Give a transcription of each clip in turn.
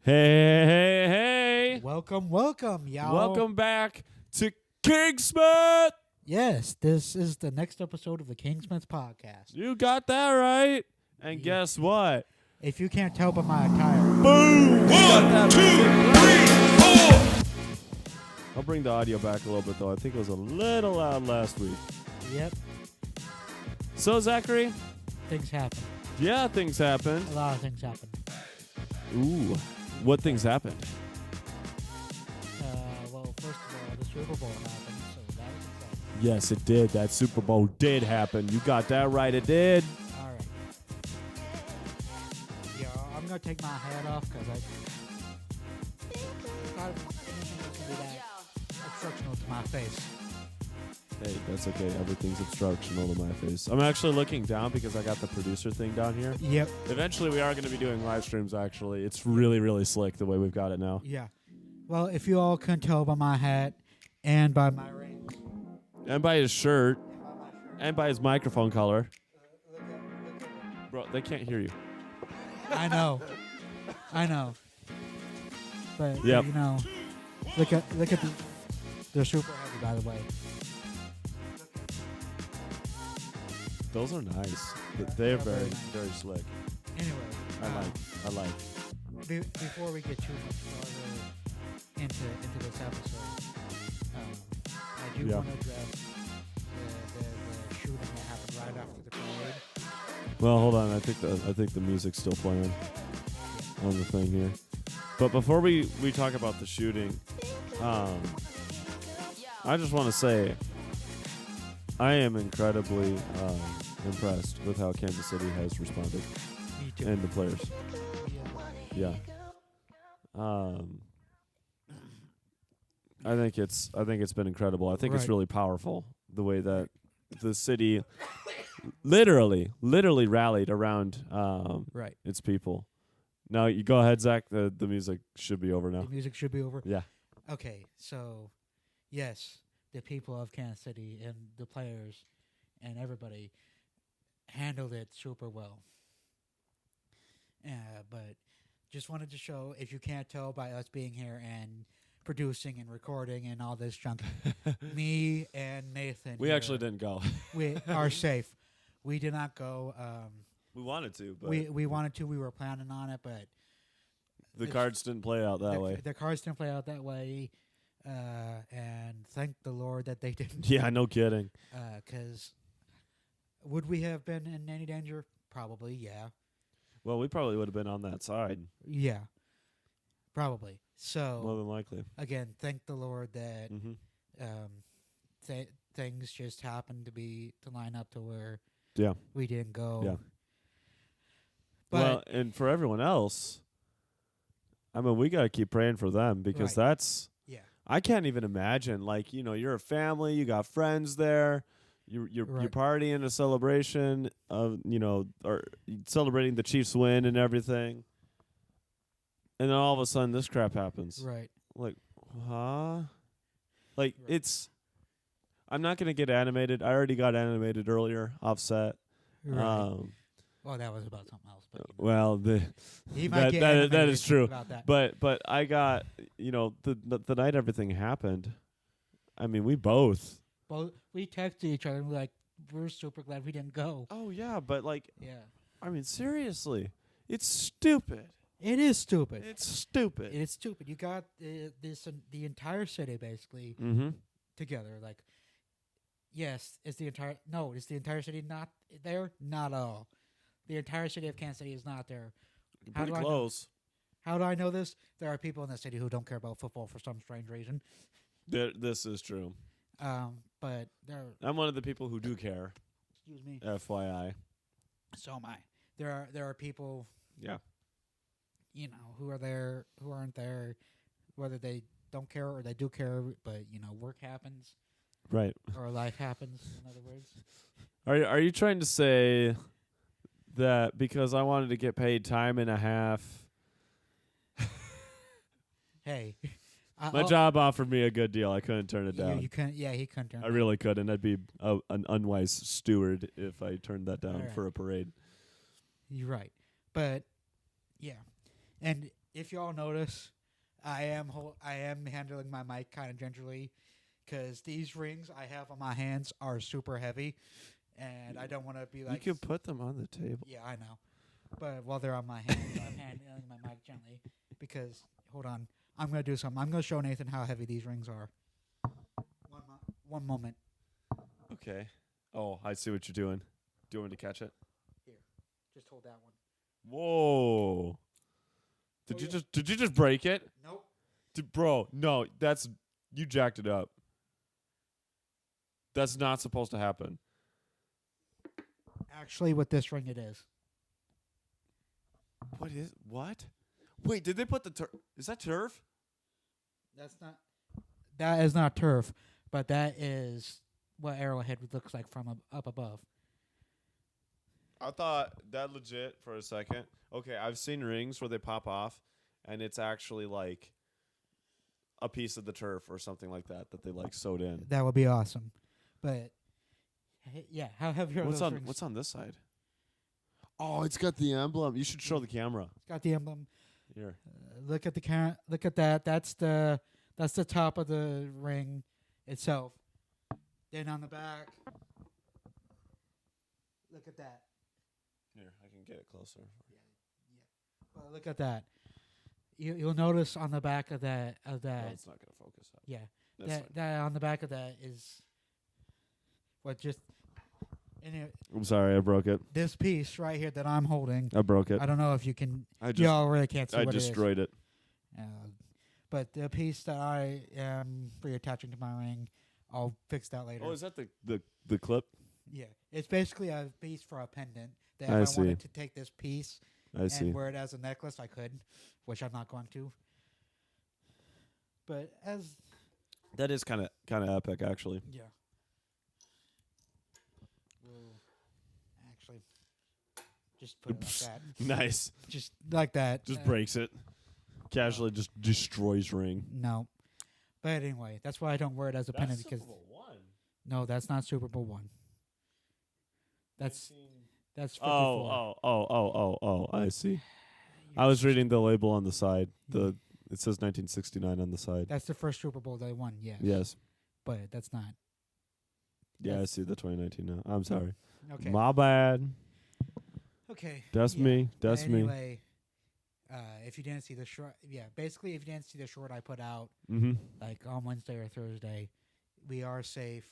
Hey. Welcome, y'all. Welcome back to Kingsmith. Yes, this is the next episode of the Kingsmith podcast. You got that right. And Yeah. guess what? If you can't tell by my attire, Boom! 1, 2, 3, 4. I'll bring the audio back a little bit, though. I think it was a little loud last week. yep, So, Zachary, things happen. yeah, things happened. A lot of things happen. Ooh, what things happened? Well, first of all, the Super Bowl happened, so that was exciting. Yes, it did. That Super Bowl did happen. You got that right. It did. All right. Yeah, I'm gonna take my hat off because I thought anything was gonna be that obstructional to my face. Hey, that's okay. Everything's obstructional to my face. I'm actually looking down because I got the producer thing down here. Yep. Eventually, we are going to be doing live streams, actually. It's really, really slick the way we've got it now. Yeah. Well, if you all can tell by my hat and by my ring And by his shirt, and by my shirt, and by his microphone color. look at Bro, they can't hear you. I know. But Yep. you know, look at they're super heavy, by the way. Those are nice. They're they're very, very nice. very slick. Anyway, I like. before we get too much farther into this episode, I do Yeah. want to address the shooting that happened right after the parade. Well, hold on. I think the music's still playing on the thing here. But before we talk about the shooting, I just want to say I am incredibly impressed with how Kansas City has responded Me too. and the players. Yeah. Yeah. I think it's been incredible. I think it's Right. really powerful the way that the city literally rallied around Right. its people. Now you go ahead, Zach. The music should be over now. The music should be over. Yeah. Okay, so yes, the people of Kansas City and the players and everybody handled it super well. But just wanted to show, if you can't tell by us being here and producing and recording and all this junk, me and Nathan We here, actually didn't go. we are safe. We did not go. We wanted to, but We wanted to. We were planning on it, but the cards didn't play out that way. The cards didn't play out that way. And thank the Lord that they didn't. Yeah, no kidding. Because would we have been in any danger? Probably, yeah. Well, we probably would have been on that side, Yeah, probably. more So, than likely. again, thank the Lord that Mm-hmm. things just happened to line up to where Yeah. we didn't go. Yeah. But, Well, and for everyone else, I mean, we got to keep praying for them because Right. that's. yeah, I can't even imagine. Like, you're a family, you got friends there, you're Right. partying a celebration of, or celebrating the Chiefs win and everything, and then all of a sudden this crap happens. right. Like, huh? Like Right. it's. I'm not gonna get animated. I already got animated earlier, offset. Right. Well, that was about something else. But, Well, he might that get that animated is true. About that. But I got the night everything happened. I mean, we both. Well, we texted each other and we're like, we're super glad we didn't go. Oh yeah, but like, Yeah. I mean, seriously, it's stupid. It is stupid. It's stupid. It's stupid. You got the entire city basically Mm-hmm. together. Like, yes, is the entire city not there? Not all. The entire city of Kansas City is not there. How Pretty do I know? close. How do I know this? There are people in the city who don't care about football for some strange reason. This is true. But there. I'm one of the people who do care. Excuse me. FYI. So am I. There are people, Yeah. who are there, who aren't there, whether they don't care or they do care, but work happens Right. or life happens. In other words, Are you trying to say that because I wanted to get paid time and a half, hey, my job offered me a good deal? I couldn't turn it down. You couldn't. Yeah, he couldn't turn. I really couldn't. I'd be an unwise steward if I turned that down Alright. for a parade. You're right, but yeah, and if y'all notice, I am handling my mic kind of gingerly, because these rings I have on my hands are super heavy, and I don't want to be like. You can put them on the table. Yeah, I know, but while they're on my hands, I'm handling my mic gently because. Hold on, I'm gonna do something. I'm gonna show Nathan how heavy these rings are. One moment. Okay. Oh, I see what you're doing. Do you want me to catch it? Here, just hold that one. Whoa. Oh, yeah. Did you just break it? Nope. Bro, no, you jacked it up. That's not supposed to happen. Actually, with this ring, it is. What? Wait, did they put the turf? Is that turf? That's not. That is not turf, but that is what Arrowhead looks like from up above. I thought that legit for a second. Okay, I've seen rings where they pop off, and it's actually like a piece of the turf or something like that they like sewed in. That would be awesome, but yeah, how heavy are What's those on rings? What's on this side? Oh, it's got the emblem. You should show the camera. It's got the emblem. Here. Look at the Look at that. That's the top of the ring itself. Then on the back, look at that. Here, I can get it closer. Well, look at that. You'll notice on the back of that Oh, it's not gonna focus up. yeah, That's fine. that on the back of that is what just. And I'm sorry, I broke it. this piece right here that I'm holding, I broke it. I don't know if you can. I Y'all really can't see I what destroyed it. it is. But the piece that I am reattaching to my ring, I'll fix that later. Oh, is that the clip? Yeah, it's basically a piece for a pendant. That I if see. I wanted to take this piece I see. and wear it as a necklace, I could, which I'm not going to. But as That is kind of epic, actually. yeah, we'll actually just put it like that. Nice. Just like that. Just breaks it. Casually just destroys ring. No. But anyway, that's why I don't wear it as a pendant because no, that's not Super Bowl one. That's 54. Oh, I see. I was reading the label on the side. It says 1969 on the side. That's the first Super Bowl they won. Yes. Yes. But that's not. Yeah, I see the 2019 now. I'm sorry. Okay. My bad. Okay. That's me. That's me. Anyway, if you didn't see the short, basically, if you didn't see the short I put out, Mm-hmm. like on Wednesday or Thursday, we are safe.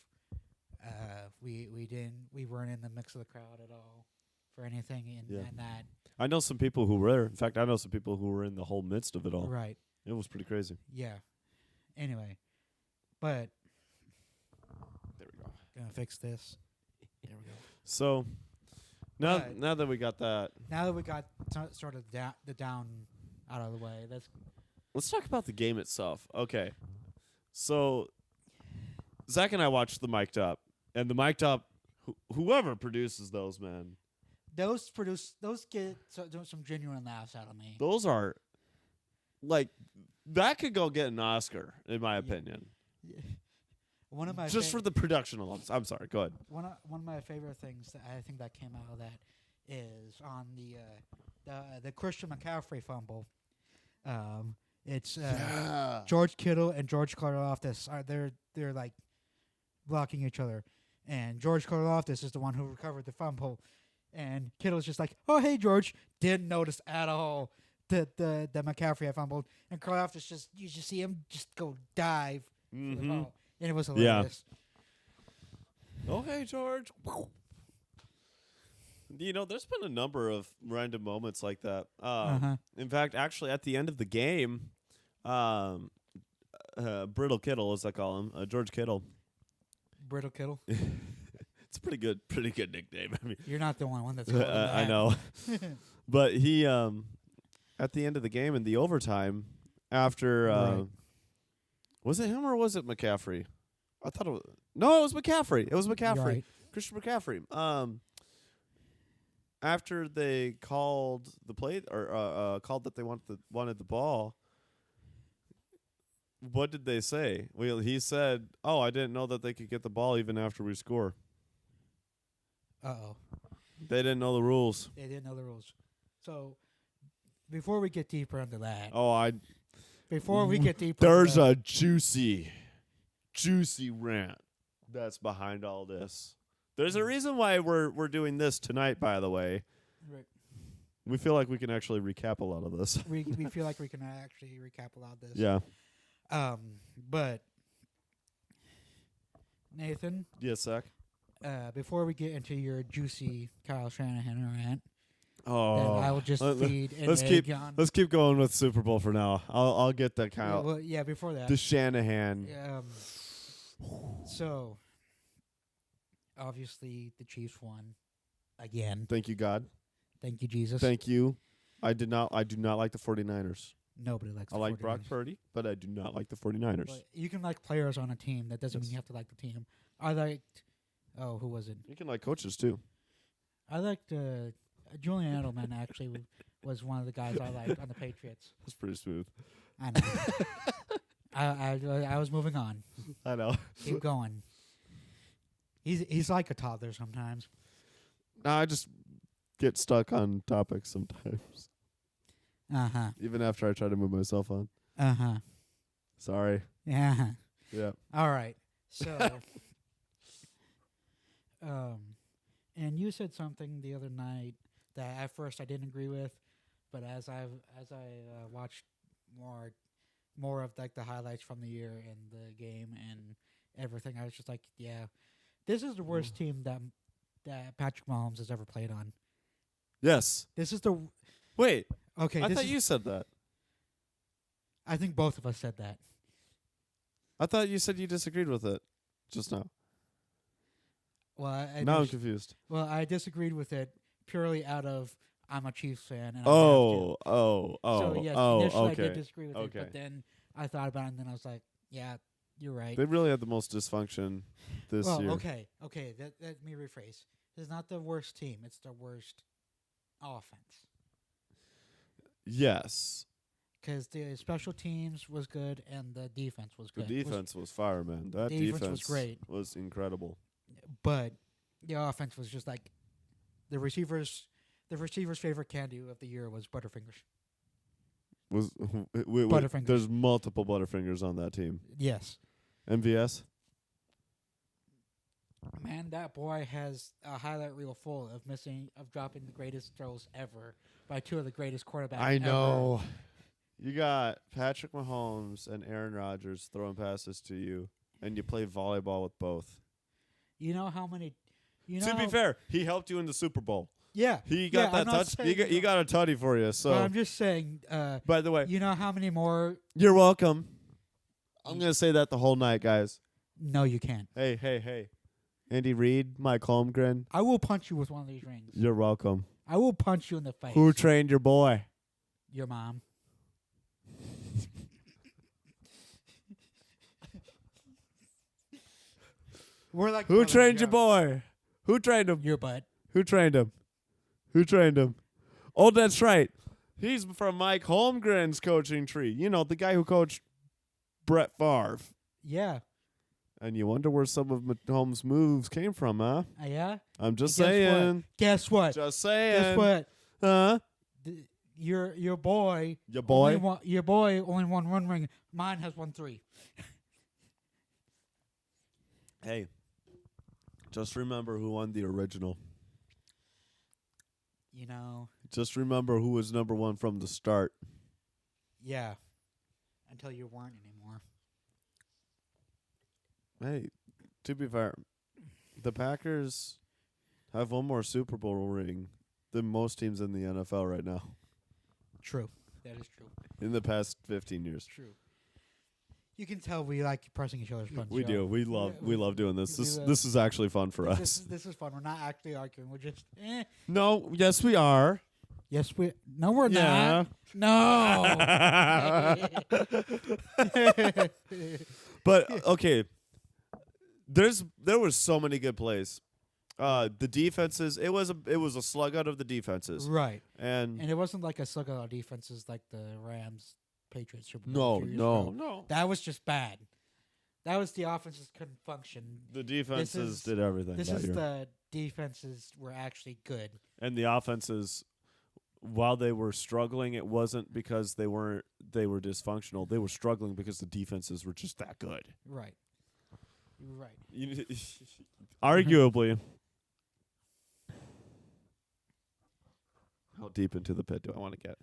We weren't in the mix of the crowd at all for anything in that. I know some people who were. In fact, I know some people who were in the whole midst of it all. Right. It was pretty crazy. Yeah. Anyway, but There we go. gonna fix this. There we go. So But- now that we got that, Now that we got sort of the down out of the way, let's talk about the game itself. Okay. So Zach and I watched the Mic'd Up, and the Mic'd Up, whoever produces those, man, those get some genuine laughs out of me. those are like that could go get an Oscar in my opinion. One of my Just for the production alone. I'm sorry. Go ahead. one of my favorite things that I think that came out of that is on the Christian McCaffrey fumble. It's George Kittle and George Karlaftis they're like blocking each other, and George Karlaftis is the one who recovered the fumble, and Kittle's just like, "Oh hey George," didn't notice at all that the McCaffrey had fumbled, and Karlaftis you just see him just go dive for the Mm-hmm. ball, and it was hilarious. Okay, George. You know, there's been a number of random moments like that. In fact, actually, at the end of the game, Brittle Kittle, as I call him, George Kittle. Brittle Kittle. It's a pretty good nickname. I mean, You're not the only one that's called him that. I know, but he at the end of the game in the overtime, after Right. was it him or was it McCaffrey? I thought it was it was McCaffrey. It was McCaffrey, Right. Christian McCaffrey. After they called the play or called that they wanted the ball, what did they say? Well, he said, "Oh, I didn't know that they could get the ball even after we score." Uh-oh. They didn't know the rules. They didn't know the rules. So before we get deeper into that, Oh, before we get deeper, there's into a juicy rant that's behind all this. There's a reason why we're doing this tonight, by the way. Right. We feel like we can actually recap a lot of this. we feel like we can actually recap a lot of this. Yeah. But Nathan, Yes, Zach. before we get into your juicy Kyle Shanahan rant, Oh, then I will just feed an let's egg keep on. let's keep going with Super Bowl for now. I'll get that kind of Well, yeah, before that. the Shanahan. So, obviously, the Chiefs won again. Thank you, God. Thank you, Jesus. Thank you. I do not like the 49ers. Nobody likes. I the like Brock 49ers. Purdy, but I do not like the 49ers. But you can like players on a team. That doesn't mean you have to like the team. I liked. Oh, who was it? You can like coaches too. I liked Julian Edelman. Actually, was one of the guys I liked on the Patriots. That's pretty smooth. I know. I was moving on. I know. Keep going. He's like a toddler sometimes. No, I just get stuck on topics sometimes, even after I try to move myself on. Sorry. Yeah. Yeah. All right. So, and you said something the other night that at first I didn't agree with, but as I watched more of like the highlights from the year and the game and everything, I was just like, yeah, this is the worst team that Patrick Mahomes has ever played on. Yes. This is the Wait. okay. I thought you said that. I think both of us said that. I thought you said you disagreed with it just now. Well, Now I'm confused. Well, I disagreed with it purely out of I'm a Chiefs fan. And Oh, So yes, initially I okay. did disagree with it, Okay. but then I thought about it, and then I was like, yeah, you're right. They really had the most dysfunction this year. Okay. Let me rephrase. It's not the worst team; it's the worst offense. Yes. Because the special teams was good and the defense was The good. defense was fire, man. That defense was great. Was incredible. But the offense was just like the receivers. The receiver's favorite candy of the year was Butterfingers. Butterfingers. There's multiple Butterfingers on that team. Yes. MVS? Man, that boy has a highlight reel full of dropping the greatest throws ever by two of the greatest quarterbacks I know. ever. You got Patrick Mahomes and Aaron Rodgers throwing passes to you, and you play volleyball with both. You know how many... To be fair, he helped you in the Super Bowl. Yeah. He got that touch. He got a tutty for you. So, but I'm just saying... by the way... You know how many more... You're welcome. I'm going to say that the whole night, guys. No, you can't. Hey. Andy Reid, Mike Holmgren. I will punch you with one of these rings. You're welcome. I will punch you in the face. Who trained your boy? Your mom. We're like Who trained your boy? Who trained him? Your butt. Who trained him? Who trained him? Oh, that's right. He's from Mike Holmgren's coaching tree. You know, the guy who coached Brett Favre. Yeah. And you wonder where some of Mahomes' moves came from, huh? Yeah? I'm just Guess saying. Guess what? Just saying. Guess what? Huh? Your boy. Your boy? Your boy only won one ring. Mine has won 3. Hey. Just remember who won the original. You know. Just remember who was number 1 from the start. Yeah. Until you weren't anymore. Hey, to be fair, the Packers have one more Super Bowl ring than most teams in the NFL right now. True. That is true. In the past 15 years. True. You can tell we like pressing each other's buttons. We do. We love doing this. we This is actually fun for us. This is fun. We're not actually arguing. We're just No, yes we are. Yes, we. No, we're Yeah. not. No. But okay. There was so many good plays. The defenses, it was a slug out of the defenses. Right. And it wasn't like a slug out of defenses like the Rams, Patriots. Super Bowl a few years ago. no. That was just bad. That was the offenses couldn't function. The defenses did everything. This that is year. the defenses were actually good. And the offenses while they were struggling, it wasn't because they were dysfunctional. They were struggling because the defenses were just that good. Right. You're right. Arguably, how deep into the pit do I want to get?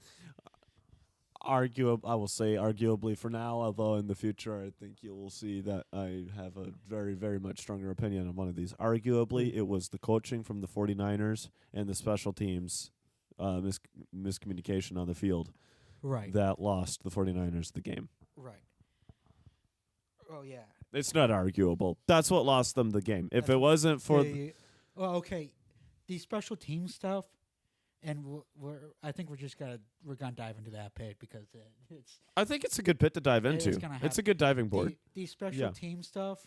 I will say arguably for now, although in the future I think you will see that I have a very, very much stronger opinion on one of these. Arguably, it was the coaching from the 49ers and the special teams miscommunication on the field Right. that lost the 49ers the game. Right. Oh yeah. It's not arguable. That's what lost them the game. If That's it wasn't for well, okay, the special team stuff, and I think we're gonna dive into that pit because it's I think it's a good pit to dive It's into. gonna It's a happen. good diving board. the special Yeah. team stuff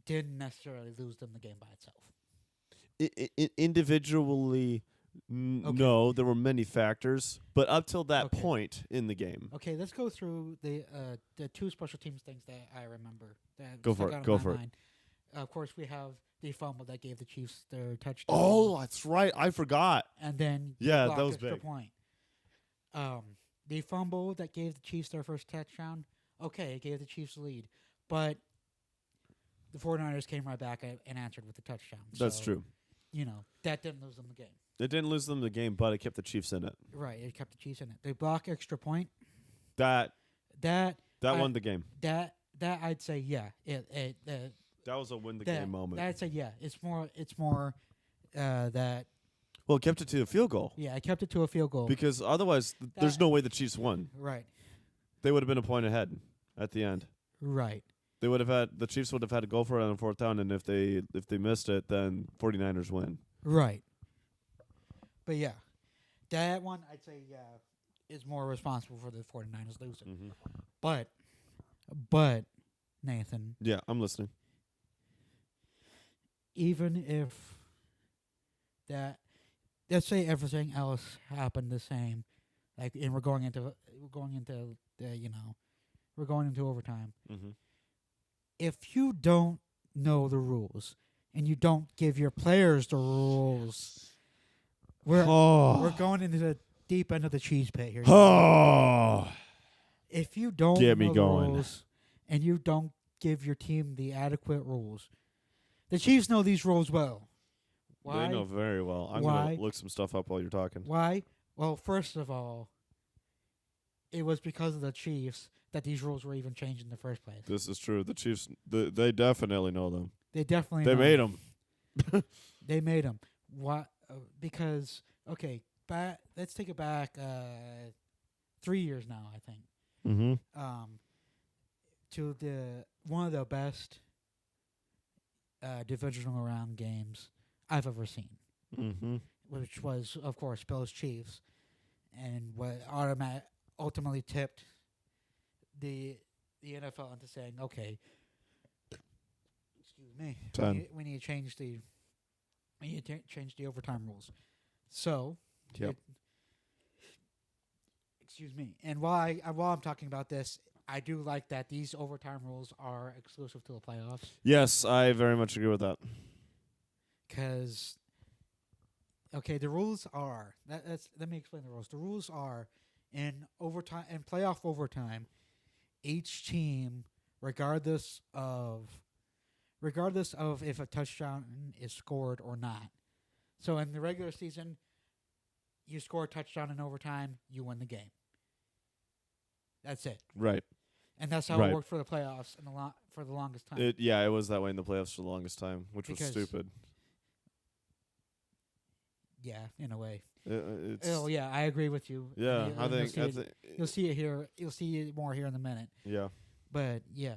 didn't necessarily lose them the game by itself. Individually, Okay. no, there were many factors, but up till that Okay. point in the game, Okay, let's go through the two special teams things that I remember. That Go stuck for it, out in go my for it. mind. Of course, we have the fumble that gave the Chiefs their touchdown. oh, that's right, I forgot. And then the Yeah, blocked that was extra big. point. The fumble that gave the Chiefs their first touchdown. Okay, it gave the Chiefs the lead, but the 49ers came right back and answered with the touchdown. That's So, true. That didn't lose them the game. It didn't lose them the game, but it kept the Chiefs in it. Right, it kept the Chiefs in it. They block extra point. That That won the game. that I'd say yeah. That was a win the that, game moment. I'd say yeah. It's more that Well, it kept it to a field goal yeah. I kept it to a field goal. because otherwise, there's no way the Chiefs won. Right, They would have been a point ahead at the end. right. The Chiefs would have had to go for it on fourth down, and if they missed it, then 49ers win. Right. But yeah, that one I'd say is more responsible for the 49ers losing. Mm-hmm. But Nathan, Yeah, I'm listening. even if that, let's say everything else happened the same, like and we're going into overtime. Mm-hmm. If you don't know the rules and you don't give your players the rules, we're going into the deep end of the cheese pit here. Oh, If you don't Get me know going. the rules and you don't give your team the adequate rules, the Chiefs know these rules well. Why? they know very well. I'm Why? gonna look some stuff up while you're talking. Why? Well, first of all, it was because of the Chiefs that these rules were even changed in the first place. This is true. The Chiefs, they definitely know them. They definitely They know. made them. They made them. Why? Because let's take it back 3 years now. I think Mm-hmm. to one of the best divisional round games I've ever seen, Mm-hmm. which was of course Bills Chiefs, and what ultimately tipped the NFL into saying, okay, excuse me, 10. we need to change the overtime rules. So, Yep. excuse me. And while I'm talking about this, I do like that these overtime rules are exclusive to the playoffs. Yes, I very much agree with that. Because, okay, the rules are let me explain the rules. The rules are in playoff overtime, each team, regardless of if a touchdown is scored or not. So in the regular season, you score a touchdown in overtime, you win the game. That's it, Right. and that's how Right. it worked for the playoffs for the longest time. It was that way in the playoffs for the longest time, which was Because- stupid. Yeah, in a way. It's, Oh yeah, I agree with you. yeah, And I think you'll see it here. You'll see it more here in a minute. yeah. But yeah,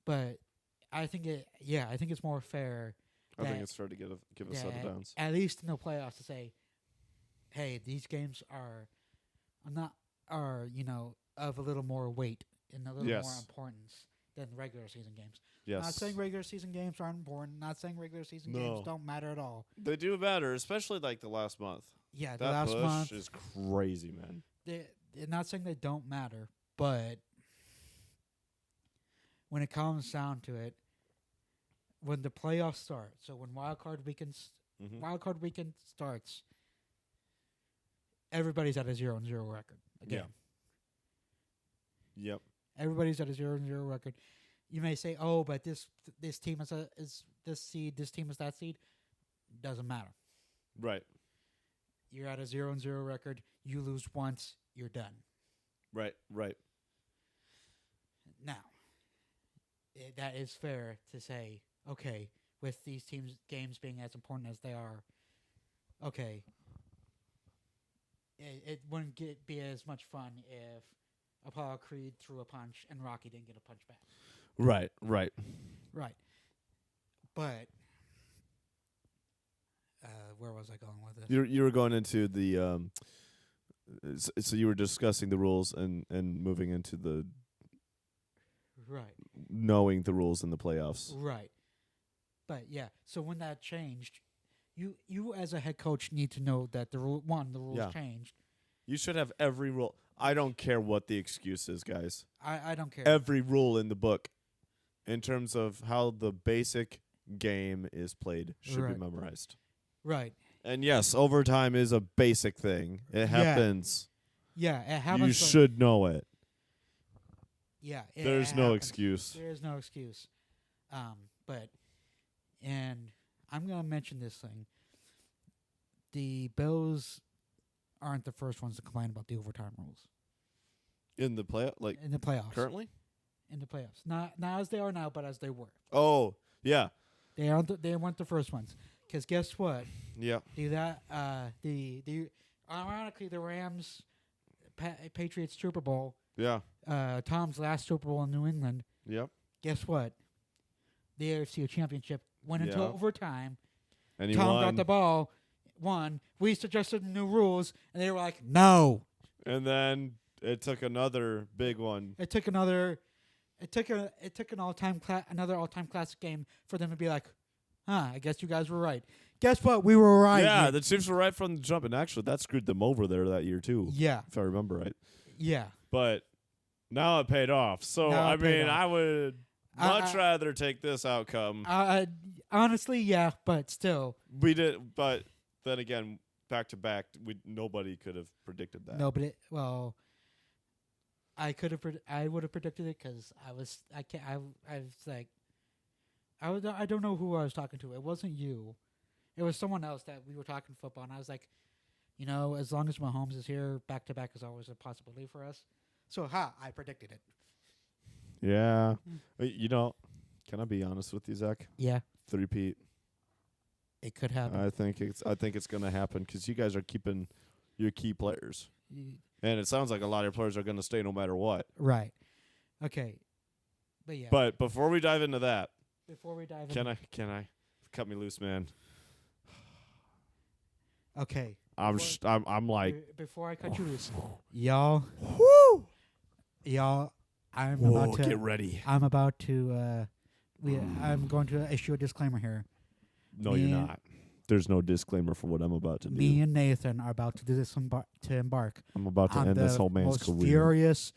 but I think it's more fair. I think that- it's fair to give a set of that downs. at least in the playoffs to say, hey, these games are of a little more weight and a little more Yes. importance than regular season games. Yes. Not saying regular season games aren't important. Not saying regular season No. games don't matter at all. They do matter, especially like the last month. Yeah, the That last push month. is crazy, man. They're not saying they don't matter, but when it comes down to it, when the playoffs start, so when wild card weekend Mhm. wild card weekend starts, everybody's at a 0-0 record again. Yep. Everybody's at a 0-0 record. You may say, "Oh, but this team is this seed, this team is that seed." Doesn't matter. Right. You're at a 0-0 record. You lose once, you're done. Right. Now, that is fair to say. Okay, with these games being as important as they are, okay, it wouldn't be as much fun if Apollo Creed threw a punch and Rocky didn't get a punch back. Right. Right. But where was I going with this? You were going into the so you were discussing the rules and moving into the Right. knowing the rules in the playoffs. Right. But yeah, so when that changed, you as a head coach need to know that the rules Yeah. changed. You should have every rule. I don't care what the excuse is, guys. I don't care. Every rule in the book in terms of how the basic game is played should Right. be memorized. Right. And yes, overtime is a basic thing. It happens. Yeah, it happens. You should know it. Yeah. There's it no happens. excuse. There is no excuse. And I'm going to mention this thing. The Bills aren't the first ones to complain about the overtime rules In the in the playoffs. currently? In the playoffs, not as they are now, but as they were. Oh, yeah. They weren't the first ones. Because guess what? Yeah. Ironically, the Rams Patriots Super Bowl, Yeah. Tom's last Super Bowl in New England. Yep. Guess what? The AFC Championship went into Yeah. overtime. And he Tom won. got the ball, won. We suggested new rules, and they were like, "No." And then it took another big one. It took an another all-time classic game for them to be like, I guess you guys were right. Guess what? We were right. Yeah, the Chiefs were right from the jump, and actually that screwed them over there that year too. Yeah. If I remember right. Yeah. But now it paid off. So Now I it paid mean, off. I would much rather take this outcome. Honestly, yeah, but still. We did, but then again, back to back, nobody could have predicted that. No, but I would have predicted it because I don't know who I was talking to. It wasn't you. It was someone else that we were talking football, and I was like, as long as Mahomes is here, back to back is always a possibility for us. So I predicted it. Yeah. Can I be honest with you, Zach? Yeah, Three-peat. it could happen. I think it's going to happen because you guys are keeping your key players. And it sounds like a lot of your players are going to stay no matter what. Right. Okay. But yeah. But before we dive into that, before we dive can I cut me loose, man? Okay. I'm like, Before I cut you loose, y'all, I'm whoa, about to get ready. I'm about to. I'm going to issue a disclaimer here. No, you're not. There's no disclaimer for what I'm about to do. Me and Nathan are about to do this to embark. I'm about to on end the this whole man's most career. furious,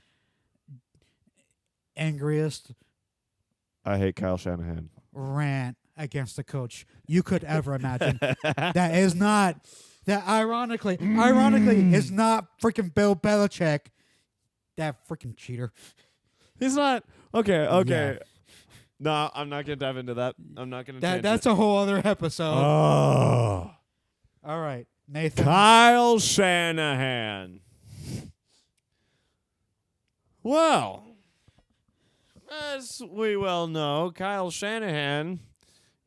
angriest I hate Kyle Shanahan. rant against the coach you could ever imagine. That is not. That ironically is not freaking Bill Belichick. That freaking cheater. He's not. Okay. Yeah. No, I'm not going to dive into that. I'm not going to. That's a whole other episode. Oh. All right, Nathan. Kyle Shanahan. Well, as we well know, Kyle Shanahan,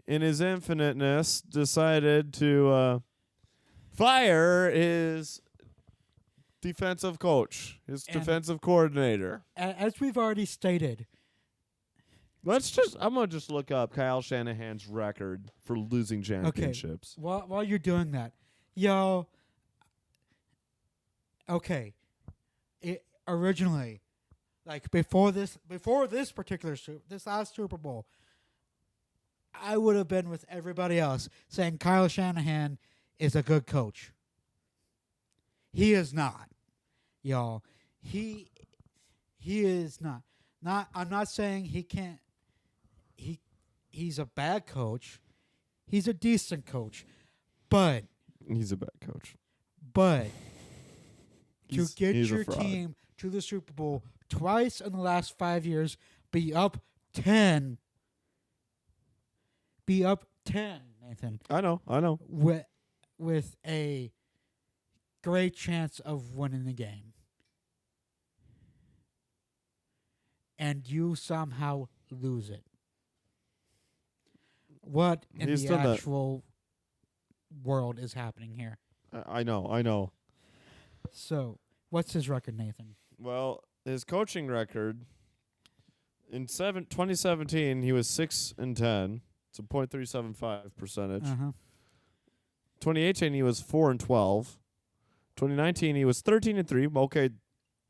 in his infiniteness, decided to fire his defensive coach, his And- defensive coordinator. As we've already stated, I'm going to just look up Kyle Shanahan's record for losing championships. while you're doing that, okay, originally, like before this particular this last Super Bowl, I would have been with everybody else saying Kyle Shanahan is a good coach. He is not, y'all. He is not. I'm not saying he can't. He's a bad coach. He's a decent coach, but He's a bad coach. to get he's a your fraud. team to the Super Bowl twice in the last 5 years, be up 10. Be up 10, Nathan, I know. with a great chance of winning the game. And you somehow lose it. What in He's the done that. actual world is happening here? I know. So, what's his record, Nathan? Well, his coaching record in 2017, he was 6-10. It's a .375 percentage. 2018, he was 4-12. 2019, he was 13-3. Okay,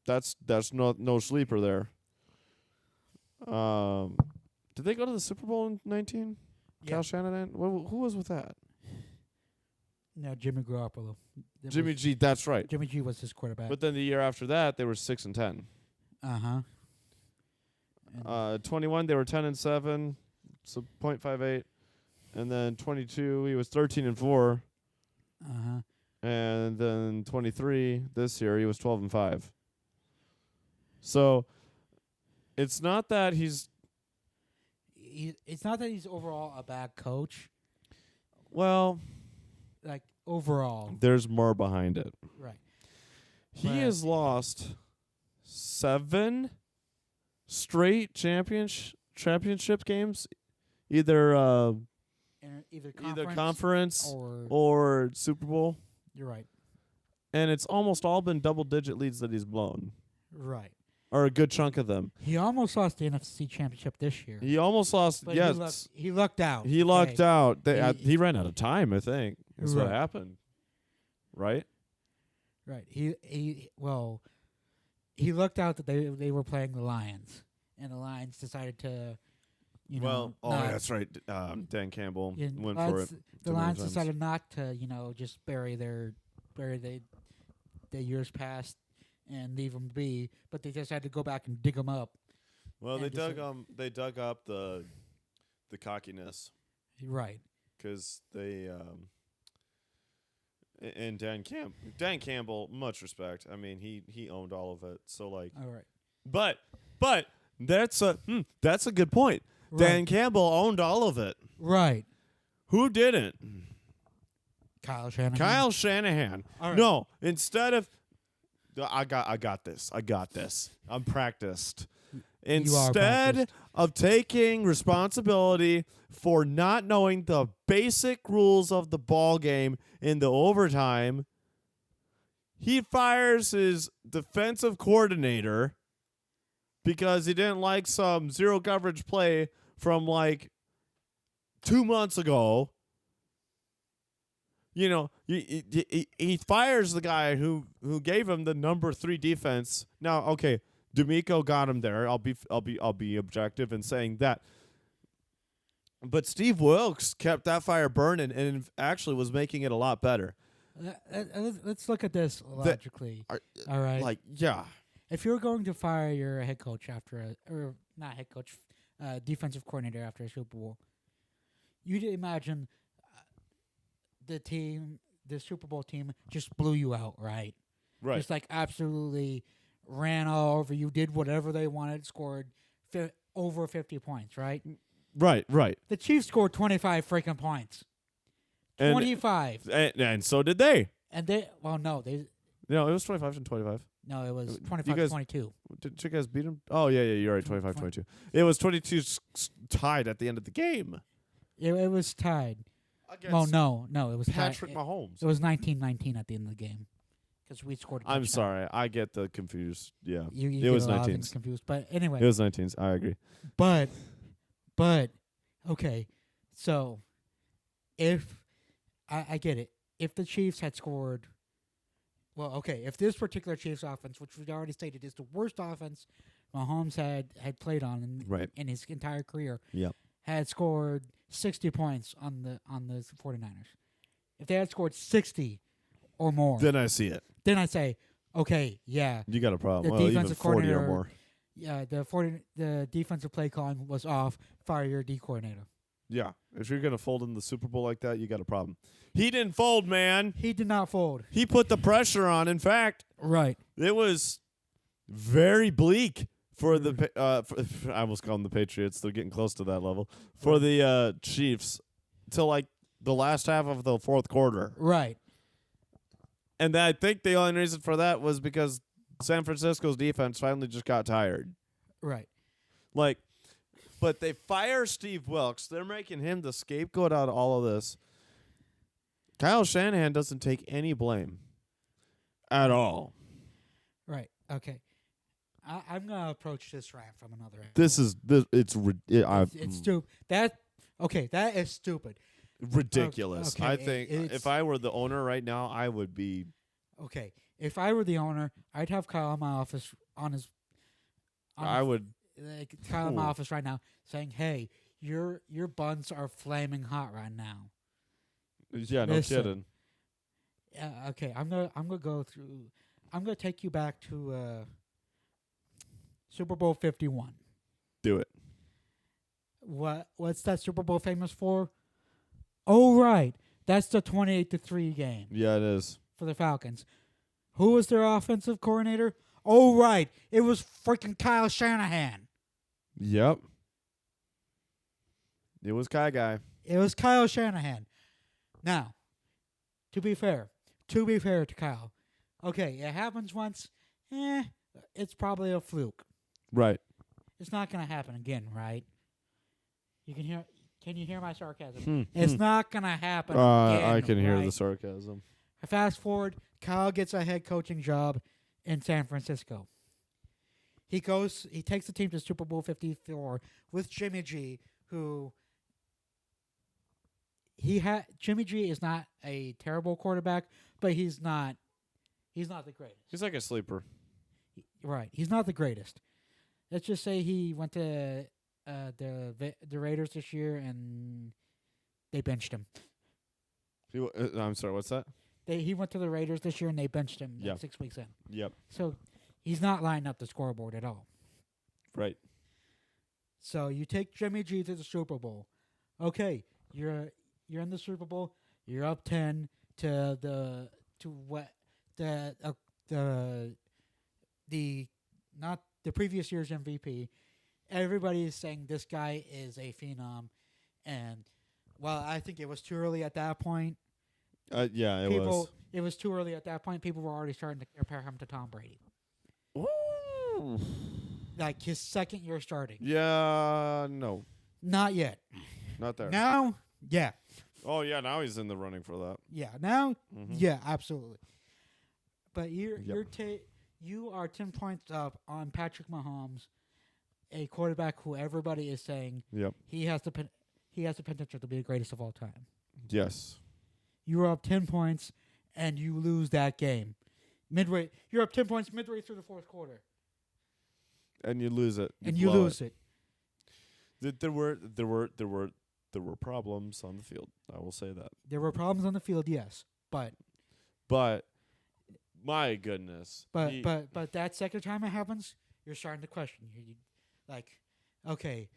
that's no sleeper there. Did they go to the Super Bowl in 19? Yeah. Kyle Shanahan? Who was with that? No, Jimmy Garoppolo. Jimmy G. That's right. Jimmy G was his quarterback. But then the year after that, they were 6-10. 21, they were 10-7, so .58. And then 22, he was 13-4. And then 23, this year, he was 12-5. So it's not that it's not that he's overall a bad coach. well, Like overall, there's more behind it. right? He But- has lost 7 straight championship games, either Either conference or or Super Bowl, you're right, and it's almost all been double-digit leads that he's blown, right. or a good chunk of them. He almost lost the NFC Championship this year. He almost lost. But Yes, he lucked out. he lucked Okay. out. He- He ran out of time. I think that's what Right. happened. Right? Right. He lucked out that they were playing the Lions, and the Lions decided to, not- that's right. Dan Campbell Yeah, went well, for it. it's- The too many Lions times. decided not to, just bury the years past and leave them be, but they just had to go back and dig them up. Well, they and dug just- they dug up the cockiness Right. because they and Dan Campbell, much respect. I mean, he owned all of it. So like, All right. but that's a good point. Dan Right. Campbell owned all of it. Right. Who didn't? Kyle Shanahan. Kyle Shanahan. All right. No, instead of I got this. I'm practiced. Instead practiced. of taking responsibility for not knowing the basic rules of the ball game in the overtime, he fires his defensive coordinator because he didn't like some zero coverage play from like 2 months ago. He fires the guy who gave him the number 3 defense. Now, okay, D'Amico got him there. I'll be objective in saying that. But Steve Wilkes kept that fire burning and actually was making it a lot better. Let's look at this logically. All right. Like, yeah. If you're going to fire your head coach defensive coordinator after a Super Bowl, you'd imagine the Super Bowl team just blew you out, right? Right. Just like absolutely ran all over you, did whatever they wanted, scored over 50 points, right? Right. The Chiefs scored 25 freaking points. And- 25. And so did they. And they, well, no, It was 25-25. no, it was You 25 guys- 22. Did you guys beat him? Oh, yeah, you're right, 25-22. It was 22 tied at the end of the game. It was tied. Against Well, no, it was Patrick tied. Mahomes. It was 19-19 at the end of the game because we scored. A I'm touchdown. sorry. I get the confused. Yeah. You it get was a lot of things 19s. confused, but anyway. It was 19s. I agree. But okay, so if I get it, if the Chiefs had scored, well, okay, if this particular Chiefs offense, which we already stated is the worst offense Mahomes had played on Right. in his entire career, Yep. had scored 60 points on the 49ers. If they had scored 60 or more, Then I see it. then I say, okay, yeah, You got a problem. The Well, even defensive 40 or coordinator- more. yeah, the defensive play calling was off. Fire your D coordinator. Yeah, if you're gonna fold in the Super Bowl like that, you got a problem. He didn't fold, man. He did not fold. He put the pressure on. In fact, Right. it was very bleak for the. I almost call them the Patriots. They're getting close to that level for the Chiefs till like the last half of the fourth quarter. Right. And I think the only reason for that was because San Francisco's defense finally just got tired. Right. Like, but they fire Steve Wilkes. They're making him the scapegoat out of all of this. Kyle Shanahan doesn't take any blame at all. Right. Okay. I'm gonna approach this rant from another angle. It's stupid. That is stupid. ridiculous. Okay, I think it's- if I were the owner right now, I would be. Okay. If I were the owner, I'd have Kyle in my office I would. Kyle in my office right now saying, "Hey, your buns are flaming hot right now." Yeah, no Listen. kidding. Okay, I'm gonna go through. I'm gonna take you back to Super Bowl 51. Do it. What's that Super Bowl famous for? Oh right, that's the 28-3 game Yeah, it is. for the Falcons. Who was their offensive coordinator? Oh right, it was freaking Kyle Shanahan. Yep. It was Kai Guy. It was Kyle Shanahan. Now, to be fair to Kyle, okay, it happens once. It's probably a fluke. Right. It's not gonna happen again, right? You can hear. Can you hear my sarcasm? It's not gonna happen again. I can hear right? the sarcasm. Fast forward, Kyle gets a head coaching job in San Francisco. He takes the team to Super Bowl 54 with Jimmy G, who Jimmy G is not a terrible quarterback, but he's not the greatest. He's like a sleeper. Right. He's not the greatest. Let's just say he went to the Raiders this year and they benched him. I'm sorry, what's that? He went to the Raiders this year and they benched him Yeah. 6 weeks in. Yep. So he's not lining up the scoreboard at all. Right. So you take Jimmy G to the Super Bowl. Okay, you're in the Super Bowl. You're up 10 to the not the previous year's MVP. Everybody is saying this guy is a phenom, and well, I think it was too early at that point. Yeah, it was. It was too early at that point. People were already starting to compare him to Tom Brady. Ooh. Like his second year starting. Yeah, no, Not yet. not there. Now, yeah. Oh yeah, now he's in the running for that. Yeah. Now, Mhm. yeah, absolutely. But you Yep. you are 10 points up on Patrick Mahomes, a quarterback who everybody is saying Yep. he has the potential to be the greatest of all time. Yes. You are up 10 points and you lose that game. You're up 10 points midway through the fourth quarter. And you lose it. And you blow lose it. There were problems on the field. I will say that. There were problems on the field, yes. But my goodness. but that second time it happens, you're starting to question. You like, okay,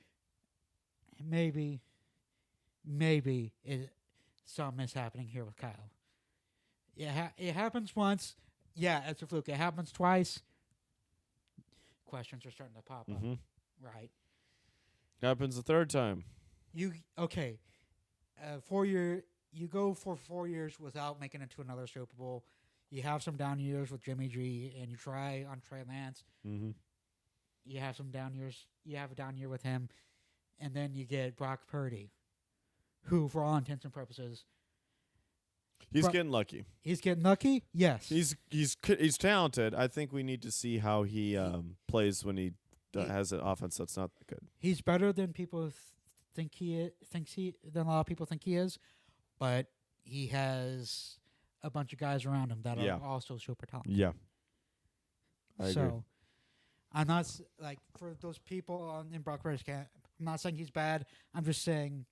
maybe something is happening here with Kyle. It happens once. Yeah, it's a fluke. It happens twice. Questions are starting to pop up. Right. Happens the third time. You go for 4 years without making it to another Super Bowl. You have some down years with Jimmy G, and you try on Trey Lance. Mm-hmm. You have some down years. You have a down year with him, and then you get Brock Purdy, who, for all intents and purposes, He's getting lucky. He's getting lucky. Yes, He's talented. I think we need to see how he plays when he has an offense that's not that good. He's better than people than a lot of people think he is, but he has a bunch of guys around him that are also super talented. Yeah, I agree. I'm not like for those people in Brock Purdy's camp. I'm not saying he's bad. I'm just saying,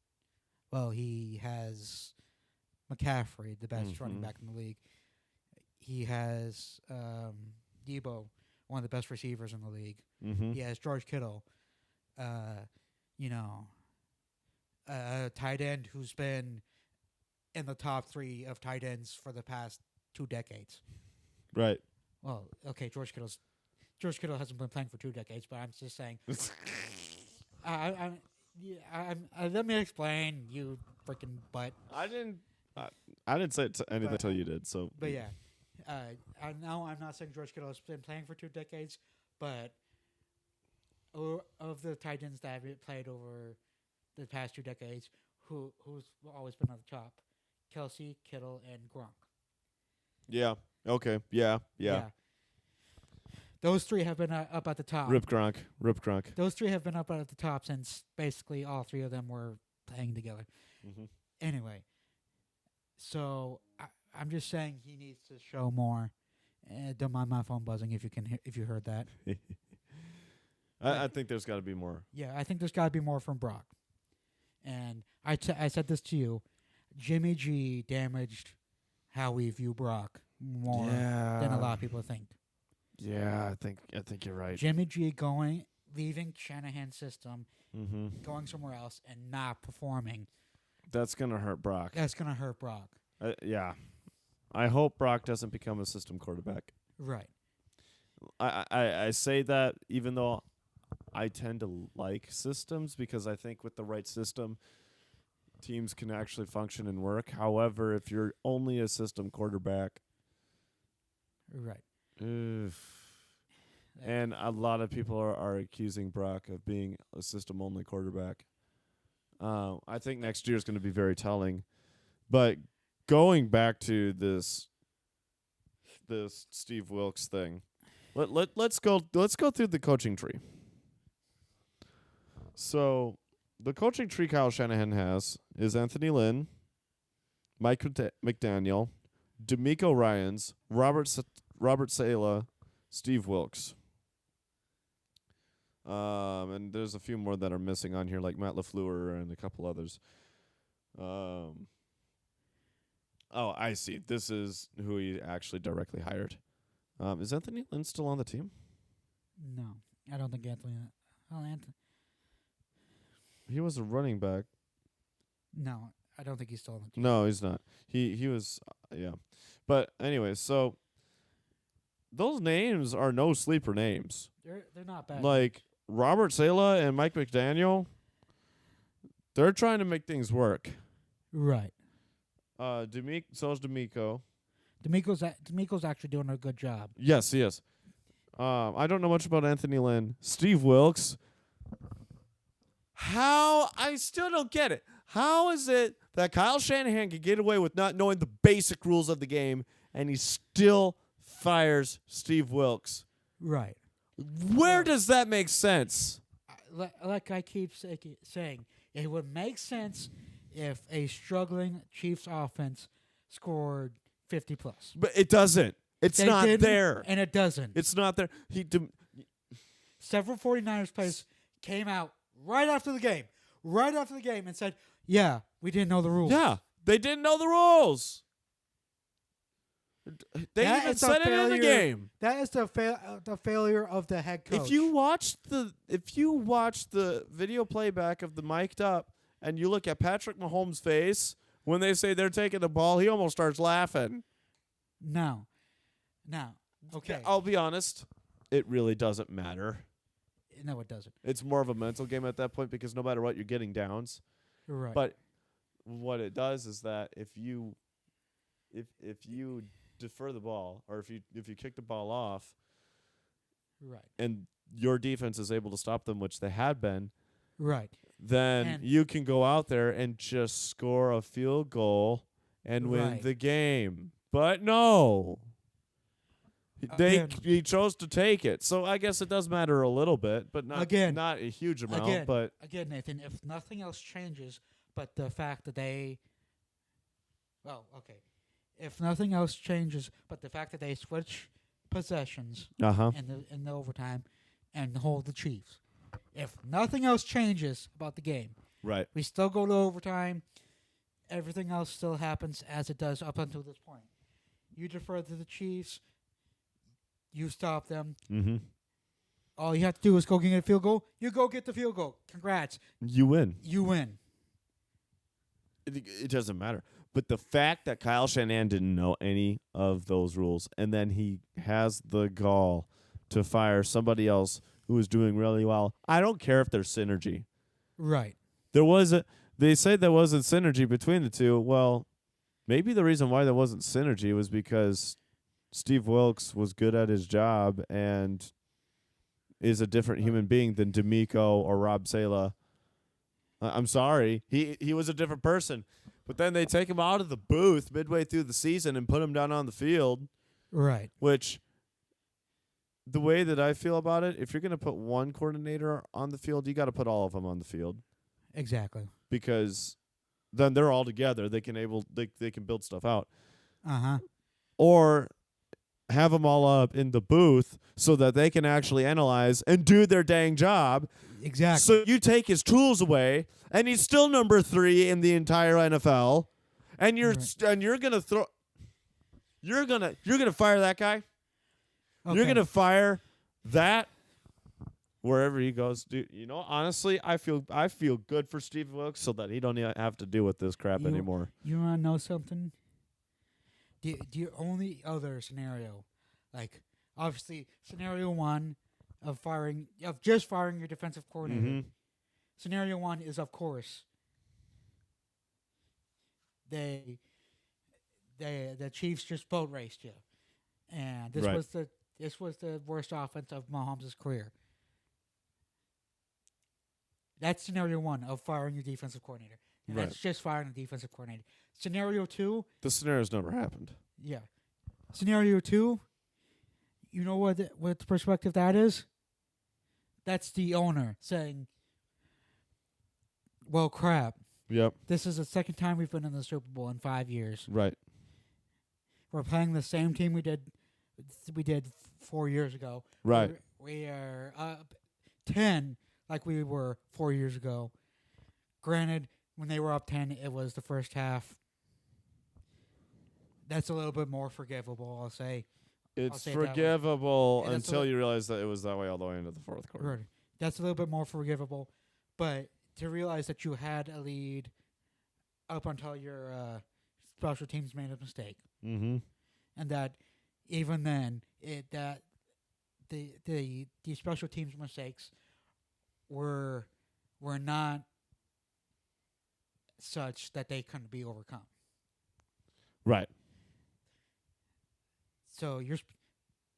well, he has McCaffrey, the best running back in the league. He has Debo, one of the best receivers in the league. Mm-hmm. He has George Kittle. tight end who's been in the top 3 of tight ends for the past 2 decades. Right. Well, okay, George Kittle hasn't been playing for 2 decades, but I'm just saying. Let me explain, you freaking butt. I didn't say anything until you did. So, But yeah, I'm not saying George Kittle has been playing for 2 decades, but of the tight ends that have played over the past 2 decades, who's always been on the top? Kelsey, Kittle, and Gronk. Yeah. Okay. Yeah. Those 3 have been up at the top. Rip Gronk. Those 3 have been up at the top since basically all 3 of them were playing together. Mm-hmm. Anyway, so I'm just saying he needs to show more. Don't mind my phone buzzing if you heard that. I think there's got to be more. Yeah, I think there's got to be more from Brock. And I said this to you. Jimmy G damaged how we view Brock more than a lot of people think. Yeah, I think you're right. Jimmy G leaving Shanahan's system, Mm-hmm. going somewhere else, and not performing. That's gonna hurt Brock. That's gonna hurt Brock. Yeah. I hope Brock doesn't become a system quarterback. Right. I say that even though I tend to like systems because I think with the right system, teams can actually function and work. However, if you're only a system quarterback, Right. and a lot of people are accusing Brock of being a system-only quarterback. I think next year is going to be very telling. But going back to this Steve Wilkes thing, let's go through the coaching tree. So the coaching tree Kyle Shanahan has is Anthony Lynn, Mike McDaniel, D'Amico Ryans, Robert Saleh, Steve Wilkes. And there's a few more that are missing on here, like Matt LaFleur and a couple others. Oh, I see. This is who he actually directly hired. Is Anthony Lynn still on the team? No, I don't think Anthony. He was a running back. No, I don't think he's still on the team. No, he's not. He was, yeah. But anyway, so those names are no sleeper names. They're not bad. Like Robert Saleh and Mike McDaniel, they're trying to make things work. Right. So is D'Amico. D'Amico's actually doing a good job. Yes, he is. I don't know much about Anthony Lynn. Steve Wilkes. I still don't get it. How is it that Kyle Shanahan can get away with not knowing the basic rules of the game and he still fires Steve Wilkes? Right. Where does that make sense? Like I keep saying, it would make sense if a struggling Chiefs offense scored 50 plus. But it doesn't. It's They not didn't, there. and it doesn't. It's not there. Several 49ers players came out right after the game, and said, "Yeah, we didn't know the rules." Yeah, they didn't know the rules. They even said it in the game. That is the failure of the head coach. If you watch the video playback of the mic'd up and you look at Patrick Mahomes' face when they say they're taking the ball, he almost starts laughing. No. Okay. I'll be honest, it really doesn't matter. No, it doesn't. It's more of a mental game at that point because no matter what, you're getting downs. Right. But what it does is that if you defer the ball or if you kick the ball off, right, and your defense is able to stop them, which they had been, right, then and you can go out there and just score a field goal and win Right. the game. But no. He chose to take it. So I guess it does matter a little bit, but not a huge amount. But again, Nathan, if nothing else changes but the fact that if nothing else changes but the fact that they switch possessions in the overtime and hold the Chiefs. If nothing else changes about the game, right. we still go to overtime. Everything else still happens as it does up until this point. You defer to the Chiefs. You stop them. Mm-hmm. All you have to do is go get a field goal. You go get the field goal. Congrats. You win. You win. it doesn't matter. But the fact that Kyle Shanahan didn't know any of those rules, and then he has the gall to fire somebody else who is doing really well. I don't care if there's synergy. Right. They say there wasn't synergy between the two. Well, maybe the reason why there wasn't synergy was because Steve Wilkes was good at his job and is a different human being than D'Amico or Rob Sala. I'm sorry. He was a different person. But then they take him out of the booth midway through the season and put him down on the field, Right. which the way that I feel about it, if you're going to put one coordinator on the field, you got to put all of them on the field Exactly. because then they're all together. They can build stuff out. Uh-huh. Or have them all up in the booth so that they can actually analyze and do their dang job. Exactly. So you take his tools away, and he's still number 3 in the entire NFL, and you're gonna fire that guy. Okay. You're gonna fire that wherever he goes. Dude, honestly, I feel good for Steve Wilkes so that he don't even have to deal with this crap anymore. You want to know something? The only other scenario, like obviously scenario 1 of just firing your defensive coordinator. Mm-hmm. Scenario 1 is, of course, the Chiefs just boat raced you, and this Right. was the worst offense of Mahomes' career. That's scenario 1 of firing your defensive coordinator, and Right. that's just firing the defensive coordinator. Scenario 2, The scenario's never happened. yeah. Scenario 2, you know what the perspective that is? That's the owner saying, well, crap. Yep. This is the second time we've been in the Super Bowl in 5 years. Right. We're playing the same team we did 4 years ago. Right. We are up 10 like we were 4 years ago. Granted, when they were up 10, it was the first half. That's a little bit more forgivable, I'll say. It's say it that way. forgivable Yeah, that's until you realize that it was that way all the way into the fourth quarter. Right. That's a little bit more forgivable. But to realize that you had a lead up until your special teams made a mistake, Mm-hmm. and that even then, the special teams mistakes were not such that they couldn't be overcome. Right. So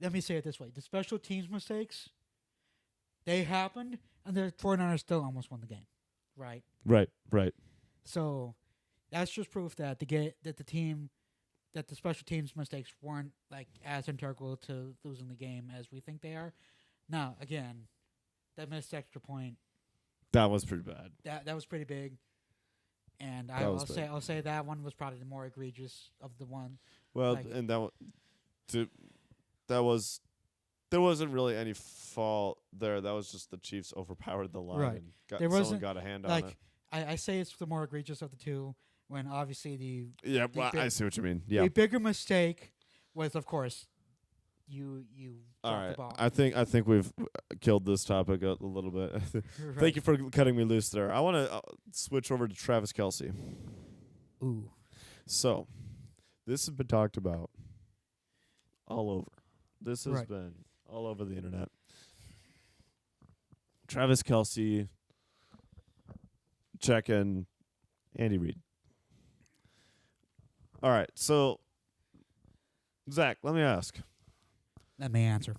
let me say it this way: the special teams mistakes, they happened, and the 49ers still almost won the game, right? Right. Right. So that's just proof that the special teams mistakes weren't like as integral to losing the game as we think they are. Now, again, that missed extra point, That was pretty bad. that was pretty big, and That was big. I'll say that one was probably the more egregious of the one. Well, Like- and there wasn't really any fault there. That was just the Chiefs overpowered the line Right. and There someone wasn't, got a hand on Like it. I say it's the more egregious of the two. When obviously Yeah, the well, big- I see what you mean. Yeah. the bigger mistake was, of course, you All dropped the right. ball. I think we've killed this topic a little bit. Right. Thank you for cutting me loose there. I want to switch over to Travis Kelce. Ooh. So, this has been talked about all over. This has Right. been all over the internet. Travis Kelce checking Andy Reid. All right, so Zach, let me ask: Let me answer.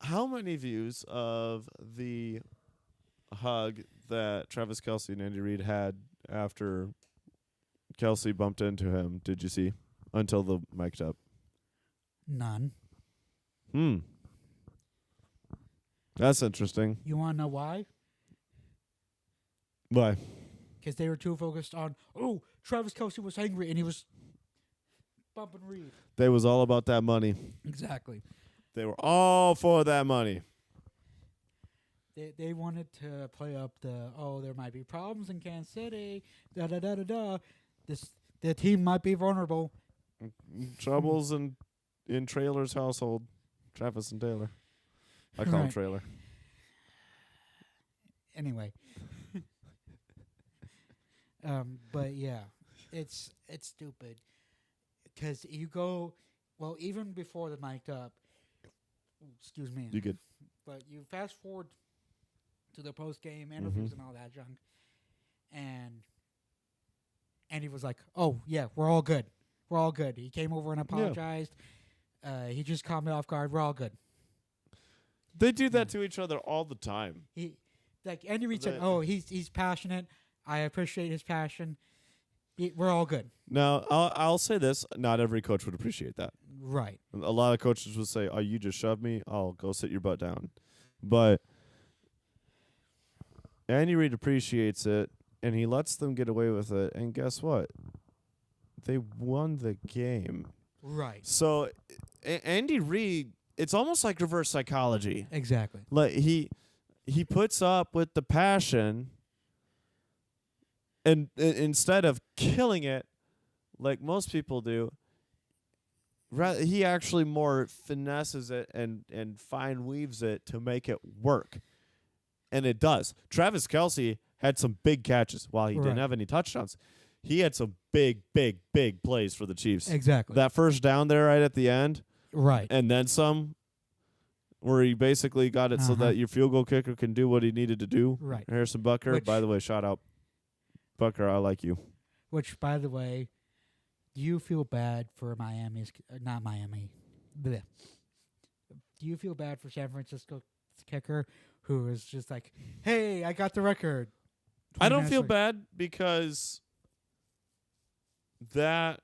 how many views of the hug that Travis Kelce and Andy Reid had after Kelce bumped into him did you see until the mic'd up? None. That's interesting. You want to know why? Why? Because they were too focused on, Travis Kelce was angry and he was bumping Reed. They was all about that money. Exactly. They were all for that money. They wanted to play up there might be problems in Kansas City, da-da-da-da-da. The team might be vulnerable. Troubles in Trailer's household. Travis and Taylor. I call him Right. Trailer. Anyway. But yeah, it's stupid because you go even before the mic'd up. Excuse me. You could. But you fast forward to the post game Mm-hmm. interviews and all that junk, and he was like, "Oh yeah, we're all good. We're all good." He came over and apologized. He just caught me off guard. We're all good. They do that to each other all the time. He like Andy Reid said, The- "Oh, he's passionate. I appreciate his passion. We're all good." Now, I'll say this: not every coach would appreciate that. Right. A lot of coaches would say, "Oh, you just shoved me. I'll go sit your butt down." But Andy Reid appreciates it, and he lets them get away with it. And guess what? They won the game. Right. So, Andy Reid, it's almost like reverse psychology. Exactly. Like he puts up with the passion, and instead of killing it, like most people do, he actually more finesses it and fine weaves it to make it work, and it does. Travis Kelce had some big catches while he didn't Right. have any touchdowns. He had some big plays for the Chiefs. Exactly. That first down there right at the end, Right. and then some, where he basically got it so Uh-huh. that your field goal kicker can do what he needed to do. Right. Harrison Butker, Which- by the way, shout out. Butker, I like you. Which, by the way, do you feel bad for not Miami? Bleh. Do you feel bad for San Francisco's kicker who is just like, "Hey, I got the record"? I 20 don't minutes feel later- bad because that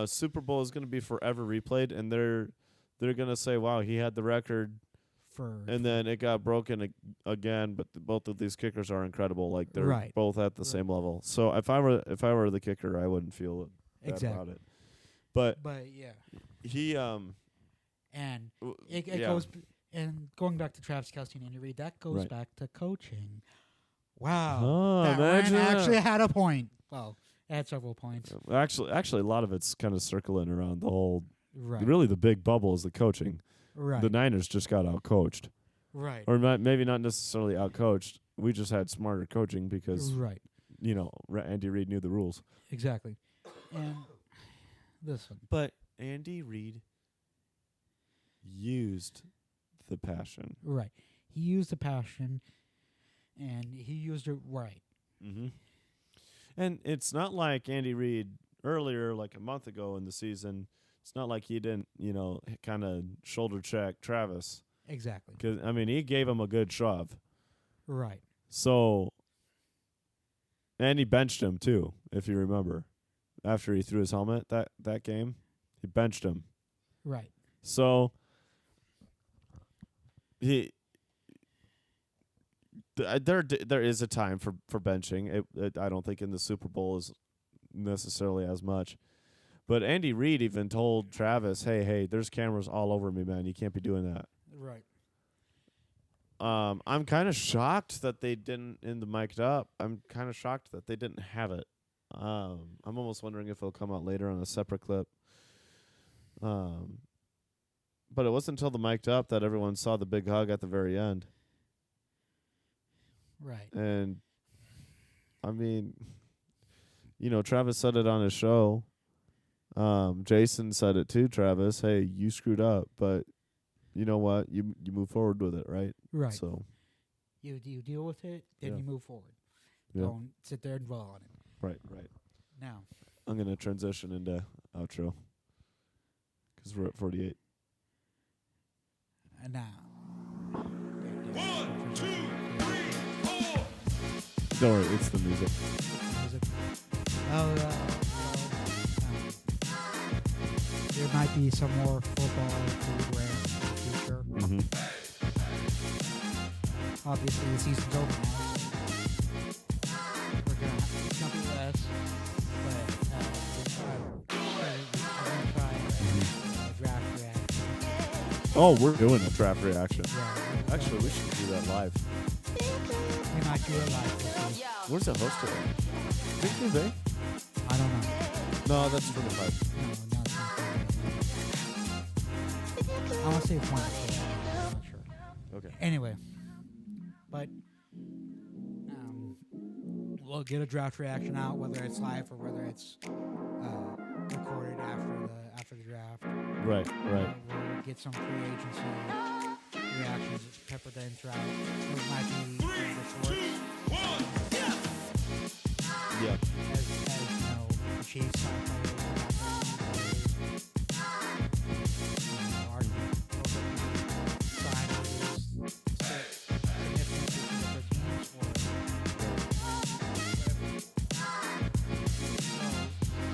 Super Bowl is going to be forever replayed, and they're going to say, "Wow, he had the record," for and then it got broken again. But both of these kickers are incredible. Like they're Right. both at the same level. So if I were the kicker, I wouldn't feel bad Exactly. about it. But But yeah, he and w- it yeah. goes and going back to Travis Kelce and Andy Reid, that goes Right. back to coaching. Wow, Oh, that Ryan imagine that. actually had a point. Well, it had several points. Actually, a lot of it's kind of circling around the whole. Right. Really, the big bubble is the coaching. Right. The Niners just got outcoached, right. or maybe not necessarily outcoached. We just had smarter coaching because Right. Andy Reid knew the rules. Exactly. And listen, But Andy Reid used the passion. right. He used the passion, and he used it right. Mm-hmm. And it's not like Andy Reid earlier, like a month ago in the season. It's not like he didn't, kind of shoulder check Travis. Exactly. Because, he gave him a good shove. Right. So, and he benched him too, if you remember. After he threw his helmet that game, he benched him. Right. So, there is a time for benching. I don't think in the Super Bowl is necessarily as much. But Andy Reid even told Travis, hey, there's cameras all over me, man. You can't be doing that. Right. I'm kind of shocked that they didn't, in the mic'd up, I'm kind of shocked that they didn't have it. I'm almost wondering if it'll come out later on a separate clip. But it wasn't until the mic'd up that everyone saw the big hug at the very end. Right. And, Travis said it on his show. Jason said it too, Travis. Hey, you screwed up, but you know what? You move forward with it, right? Right. So You deal with it, then Yeah. you move forward. Yeah. Don't sit there and dwell on it. right. Now, I'm gonna transition into outro because we're at 48. now. 1, 2, 3, 4. Don't worry, it's the music. Music. There might be some more football programs in the future. Mm-hmm. Obviously, the season's over now. So we're gonna be less, but we're gonna try a draft reaction. Oh, we're doing a draft reaction. Yeah, Actually, we should do that live. we might do it live. This week. Where's the host today? Think Bay? I don't know. No, that's 25. No, it's not. I want to say it's one. I'm not sure. Okay. Anyway, but we'll get a draft reaction out, whether it's live or whether it's recorded after the draft. Right. We'll get some free agency reactions peppered in throughout. It might be reports. Yeah. As you know, the Chiefs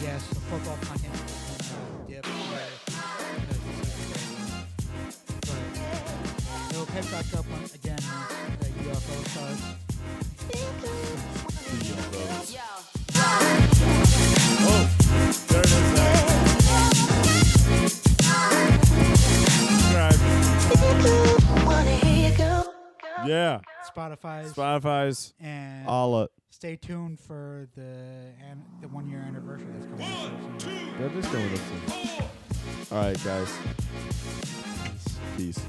yes, the football content dip but it'll pick back up again once the UFO starts. Oh, there it is. Subscribe. Yeah. Spotify's. And All it. stay tuned for the 1 year anniversary that's coming up soon. That is coming up soon. All right, guys. Peace.